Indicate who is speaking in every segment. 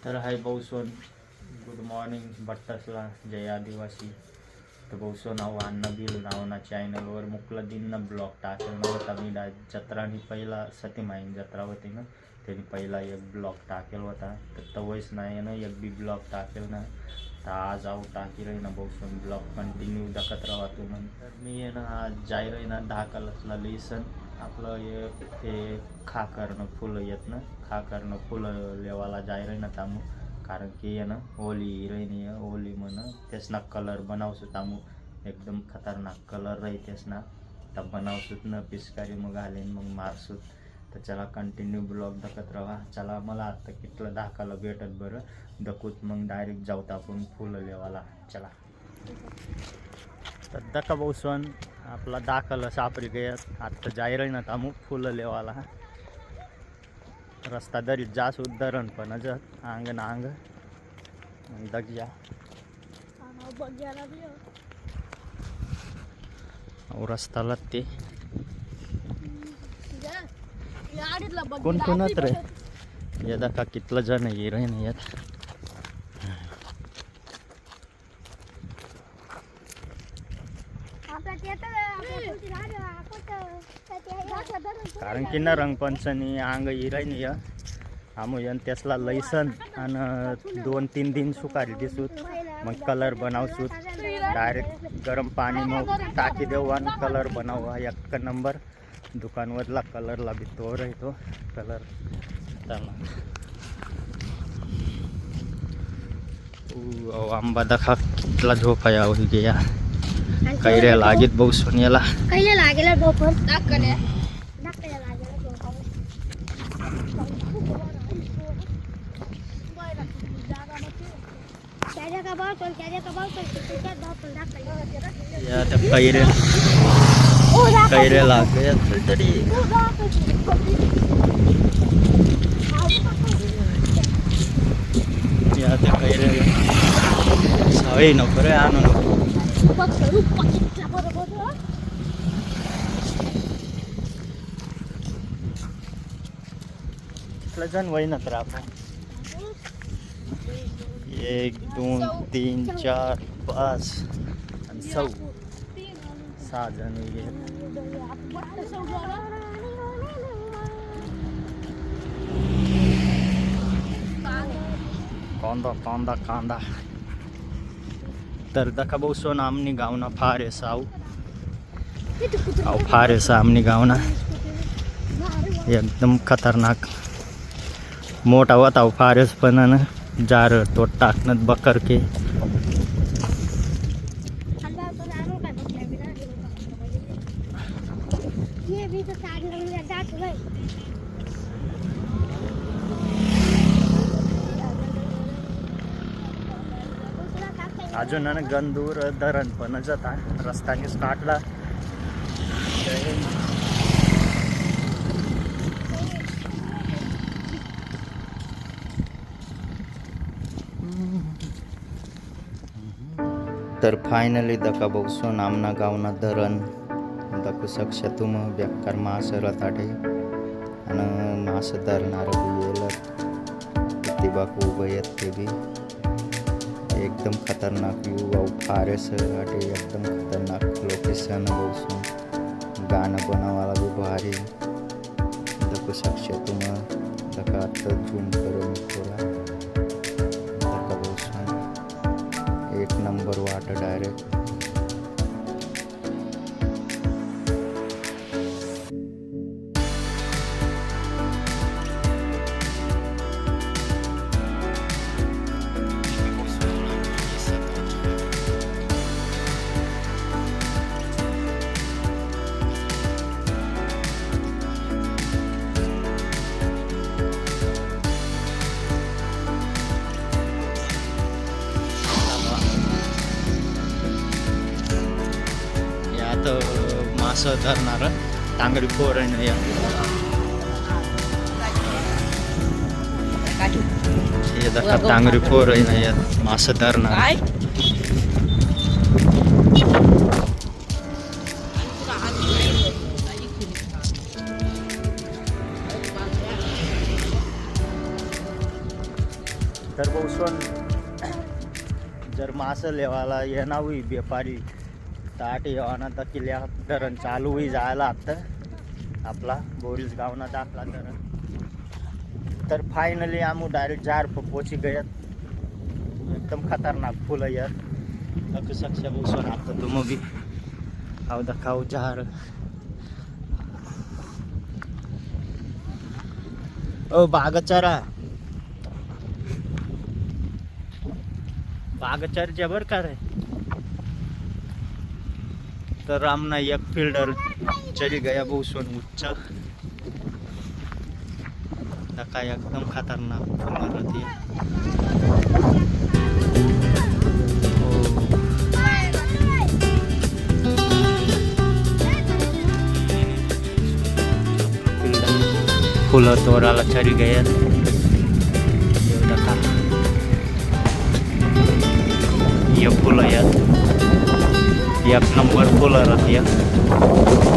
Speaker 1: तर हाय भाऊसोन, good morning बट्टसला, जय आदिवासी. तर भाऊसोन हांव अन्न बिल नावना चॅनलवर मुकला दिन ब्लॉग टाकेल नव्हता. मी जत्रानी पहिला सतीमाईन जत्रा होती ना, त्यांनी पहिला एक ब्लॉग टाकेल होता. तर तवयच नाही ना एक बी ब्लॉग टाकेल ना. तर आज आऊ टाकी रही ना भाऊसोन ब्लॉग कंटिन्यू दखत राहा तुम्ही. तर मी आहे ना आज जाय रही ना धाकलसला लिसन आपलं हे खाकरनं फुलं येत ना, खाकरनं फुलं लेवाला जाय रही ना तामू. कारण की आहे ना होली रही होली म्हणून तेच ना कलर बनावसू तामू. एकदम खतरनाक कलर रही तेच ना. तब बनावसूत ना पिचकारी मग घालेन मग मारसूत. तर चला कंटिन्यू ब्लॉग दखत राहा. चला मला आता कितलं धाकाला भेटत बरं दखूत मग डायरेक्ट जाऊत आपण फुलं लेवाला. चला तर दका भाऊसोन आपला दाखल सापरी गयत आता जाय रही ना तामू फुलं लेवाला. रस्ता दरी जास उद्धरण पण अंग ना अंग दग्या रस्ता लागते कोण कोणात रे यदा का कितलं जण ये रे नाही येत. कारण की ना रंगपंचमी अंग इराय नाही आम्ही त्यासला लैसन आणि 2-3 दिन सुकारी दिसूत मग कलर बनावसूत. डायरेक्ट गरम पाणी मग टाकी देऊ आणि कलर बनावा एक नंबर. दुकानवरला कलरला बी तो राहतो कलर. आंबा दखा कितला झोप आहे हो गया कैऱ्या लागेत भाऊ सोनियाला कैऱ्या लागेल भाऊ पण दाखले या त्या कैऱ्या लागले तरी या त्या कैऱ्या सवय नको रे आणू नको. जण वय तर आपण 1 2 3 4 5 आणि 6 जण कांदा कांदा कांदा. तर दखा भाऊसोन आमनी गावना फार आहे साऊ फार आहे सा आमनी गावना एकदम खतरनाक मोठा होता फारस पण जार तो टाकणत बकर के अजून गंदूर धरण पण जाता रस्त्यानेच काढला. तर फायनली दका भाऊसोन आमना गावना धरण दखू शकशा तुम बेकार मास रताटे आणि मास धरणार बी येलं किती बाकू उभं येत ते बी एकदम खतरनाक व्यू फारस वाटे एकदम खतरनाक लोकेशन भाऊसोन गाणं बनवायला बी भारी दखू शकशा तुम दका आता झूम करून थोडा दका भाऊसोन एक नंबर वाटर डायरेक्ट. मास धरणार तांगडी पोर तांगडी पोर मास धरणार. तर बौसोन जर मासं लेवाला येणार हुई व्यापारी तर आठ येवाना तर किल्ल्या धरण चालू हुई जायला आता आपला बोरीस गावना दाखला धरण तर फायनली आमू डायरेक्ट जार पर पोची गयत एकदम खतरनाक फुल यार अक सक्ष बौसोन आता तुम भी आओ दिखाओ जार ओ बागचारा बागचारच्या बर का रे तर आमना एक फिल्डर चली गया बौसोन उच्च का एकदम खतरनाक फुल रहती है फुल तोडायला चली गया ये फुल यार एक नंबर फुल रहती है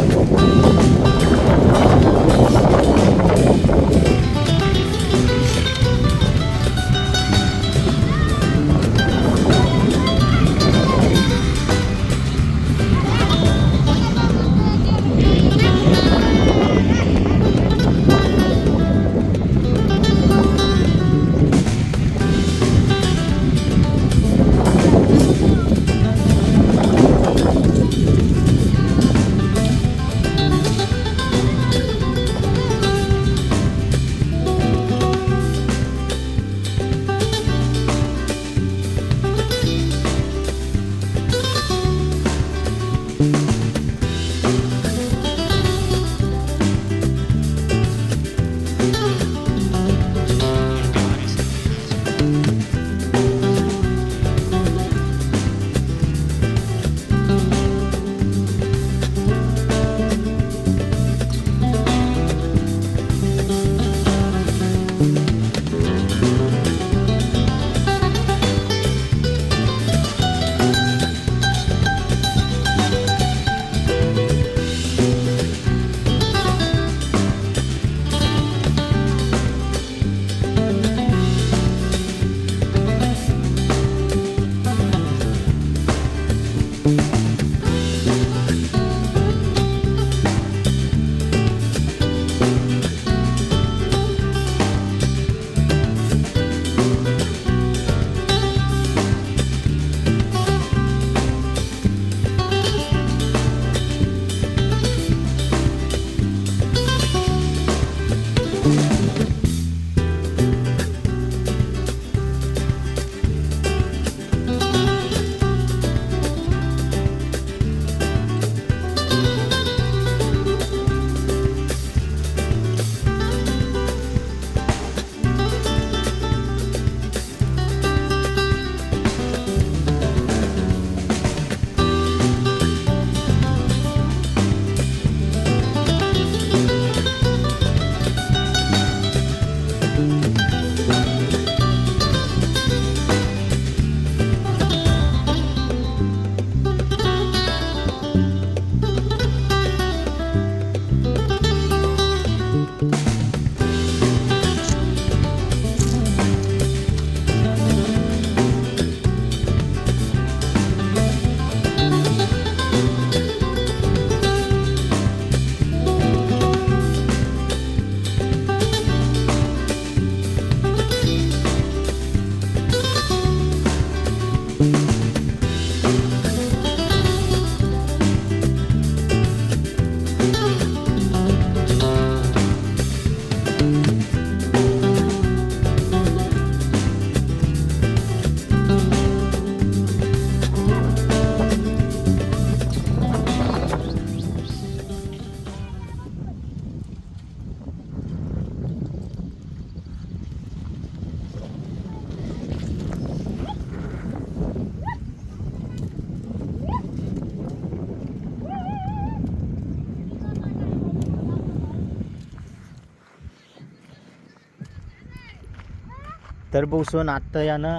Speaker 1: तर बौसोन आत्ता यानं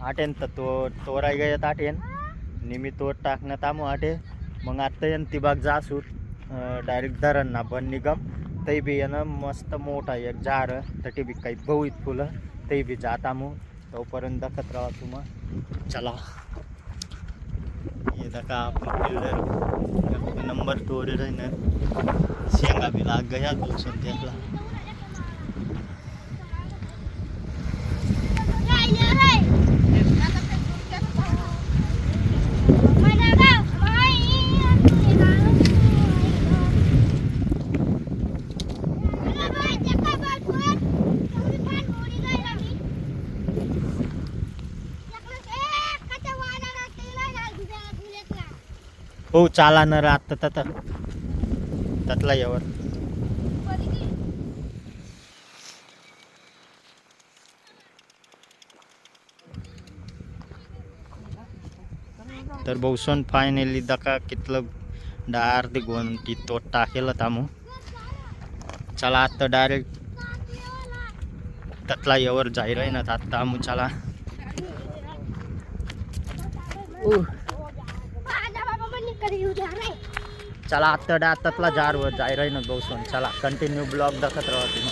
Speaker 1: आटेन तर तोराय गयत आटेन निमी तोड टाकण्यात आमो आटे मग आत्ता यान तिबाग जासूत डायरेक्ट धरण ना बन निगम तै बी यानं मस्त मोठा एक जार तटी बी काही बहुत फुलं तै बी जात आमो तोपर्यंत दाखत राहा तुम्हाला. चला हे दाखा आपलं फिल्डर नंबर तोडेल आहे ना. शेंगा बी लाग गया बोलसून त्याला. हो चाला न राहत त्यातला यावर. तर बहुसन फायनली दका कितलं डार ते गोंटी तो टाकेल तामू. चला आता डायरेक्ट त्यातला यावर जाईल ना आता आमू. चला चला आता डातला जारवर जाय राही ना बहुसन. चला कंटिन्यू ब्लॉग दाखत राहा तुम्ही.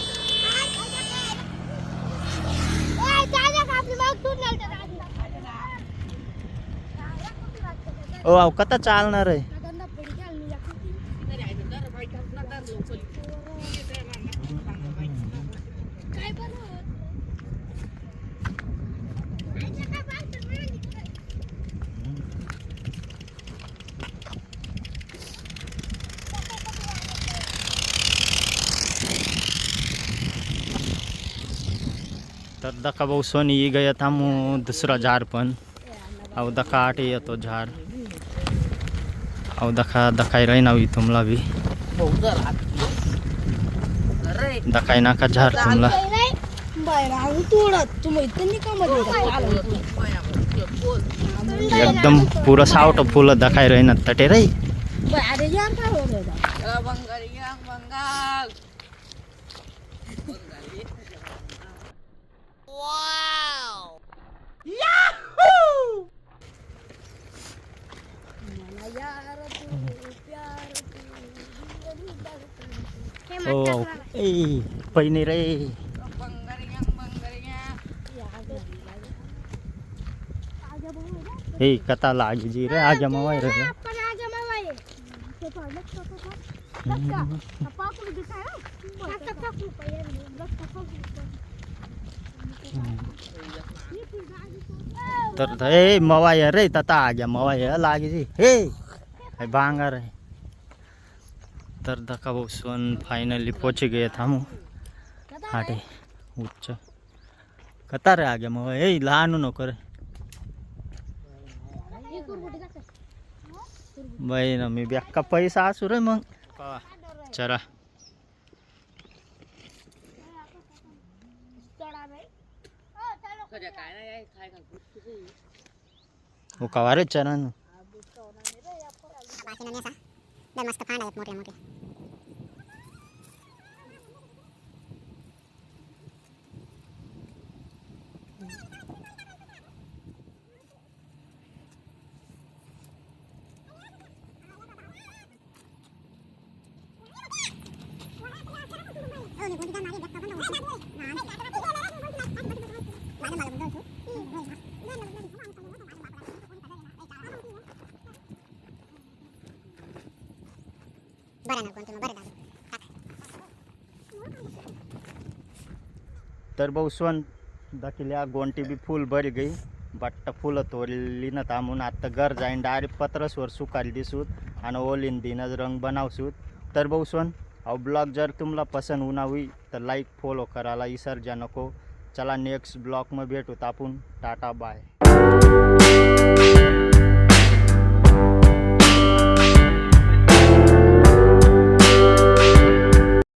Speaker 1: ओ कता चालणार आहे. तर दका भाऊ सोनी गया था मु दुसरा झार पण. अव दका आठ येतो झार. अव दका दखाई राही नावी तुमला भी दखाई नाका झार तुमला. एकदम पूरा सावट फुल दखाई राही ना तटे रे. ओ ए पहिने रे. ए कता लागी जी रे आजा मवाय रे. तर ए मवाय रे तता आजा मवाय लागी जी हे भांगा रे. तर दका बसून फायनली पोचे गए थांबू हाटे उच्च कता रे आगे मग ए लहानू नको रे बाई ना. मी बॅक्का पैसा असू रे मग. चला हो कवा रे चरण.
Speaker 2: मस्त फांड आहेत मोठे मोठे.
Speaker 1: तर बहुसवन दाखिल्या गोंटी बी फुल भरी गई. बट्ट फुलं तोडली ना थांबून आता घर जाईन डायरेक्ट पत्रसवर सुकाली दिसूत आणि ओलीन दिनच रंग बनावसूत. तर बहुसवन अहो ब्लॉग जर तुम्हाला पसंत होना हुई तर लाईक फॉलो करायला विसर्जा नको. चला नेक्स्ट ब्लॉग में भेटूत आपण. Tata bye.